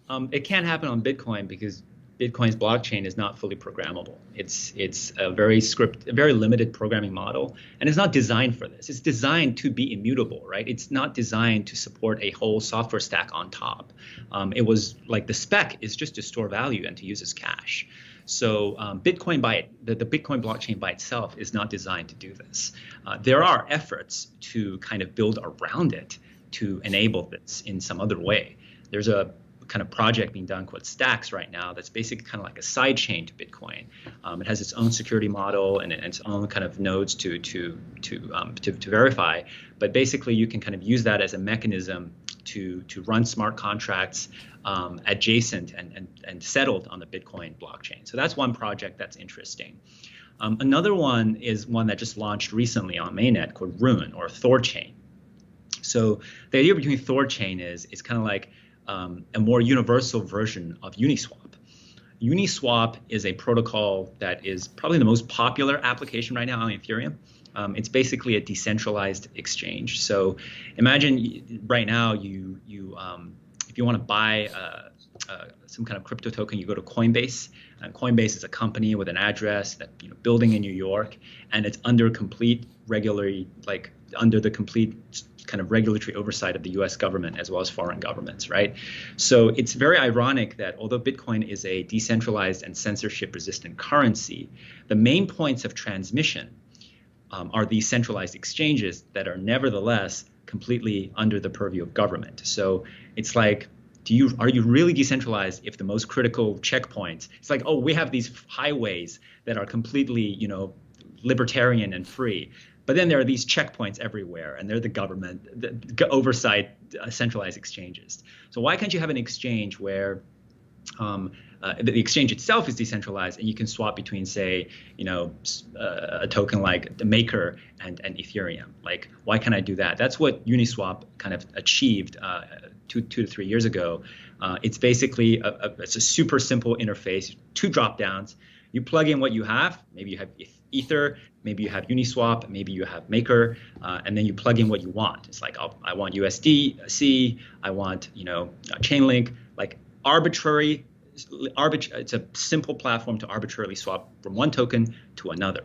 It can't happen on Bitcoin because Bitcoin's blockchain is not fully programmable. It's a very limited programming model, and it's not designed for this. It's designed to be immutable, right? It's not designed to support a whole software stack on top. It was like the spec is just to store value and to use as cash. So the Bitcoin blockchain by itself is not designed to do this. There are efforts to kind of build around it to enable this in some other way. There's a kind of project being done called Stacks right now that's basically kind of like a side chain to Bitcoin. It has its own security model and its own kind of nodes to verify. But basically, you can kind of use that as a mechanism to run smart contracts adjacent and settled on the Bitcoin blockchain. So that's one project that's interesting. Another one is one that just launched recently on mainnet called RUNE or Thorchain. So the idea between Thorchain is it's kind of like a more universal version of Uniswap. Uniswap is a protocol that is probably the most popular application right now on Ethereum. It's basically a decentralized exchange. So imagine right now if you want to buy some kind of crypto token, you go to Coinbase. And Coinbase is a company with an address that building in New York, and it's under the complete kind of regulatory oversight of the U.S. government as well as foreign governments, right? So it's very ironic that although Bitcoin is a decentralized and censorship-resistant currency, the main points of transmission are these centralized exchanges that are nevertheless completely under the purview of government. So it's like, are you really decentralized if the most critical checkpoints? It's like, oh, we have these highways that are completely, libertarian and free. But then there are these checkpoints everywhere, and they're the government, the oversight centralized exchanges. So why can't you have an exchange where the exchange itself is decentralized, and you can swap between, say, a token like the Maker and Ethereum? Like, why can't I do that? That's what Uniswap kind of achieved 2 to 3 years ago. It's basically it's a super simple interface, 2 drop downs. You plug in what you have. Maybe you have Ether, maybe you have Uniswap, maybe you have Maker, and then you plug in what you want. It's like, I want USDC, I want Chainlink, like arbitrary. It's a simple platform to arbitrarily swap from one token to another.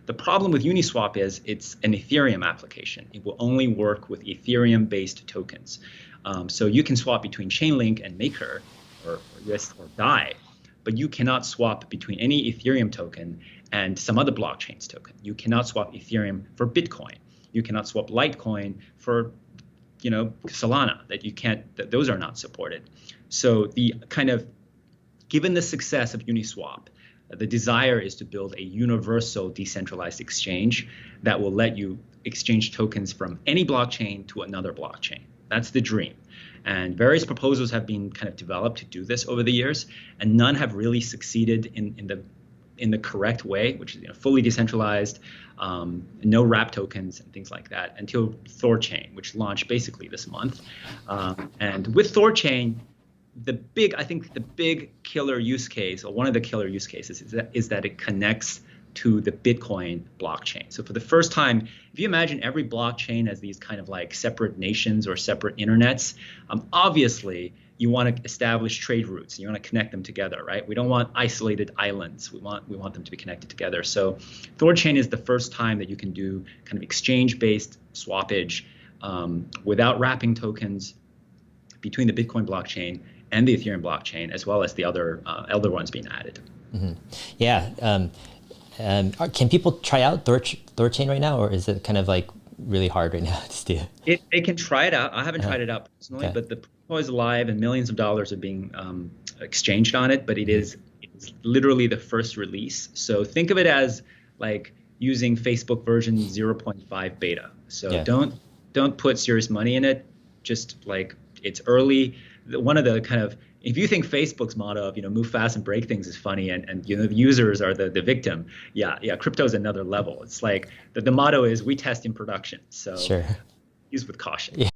The problem with Uniswap is it's an Ethereum application. It will only work with Ethereum-based tokens. So you can swap between Chainlink and Maker or USD or DAI, but you cannot swap between any Ethereum token and some other blockchain's token. You cannot swap Ethereum for Bitcoin. You cannot swap Litecoin for, Solana. Those are not supported. So given the success of Uniswap, the desire is to build a universal decentralized exchange that will let you exchange tokens from any blockchain to another blockchain. That's the dream. And various proposals have been kind of developed to do this over the years, and none have really succeeded in the correct way, which is fully decentralized, no wrap tokens and things like that, until Thorchain, which launched basically this month. And with Thorchain, the big killer use case, or one of the killer use cases, is that it connects to the Bitcoin blockchain. So for the first time, if you imagine every blockchain as these kind of like separate nations or separate internets, obviously you want to establish trade routes. You want to connect them together, right? We don't want isolated islands. We want them to be connected together. So Thorchain is the first time that you can do kind of exchange-based swappage without wrapping tokens between the Bitcoin blockchain and the Ethereum blockchain, as well as the other ones being added. Mm-hmm. Yeah. Can people try out Thorchain right now, or is it kind of like really hard right now to do? They can try it out. I haven't tried it out personally, but the protocol is live and millions of dollars are being exchanged on it. But it's literally the first release. So think of it as like using Facebook version 0.5 beta. So don't put serious money in it. Just like it's early. One of the kind of, if you think Facebook's motto of move fast and break things is funny, and the users are the victim, crypto is another level. It's like the motto is we test in production, so use with caution. Yeah.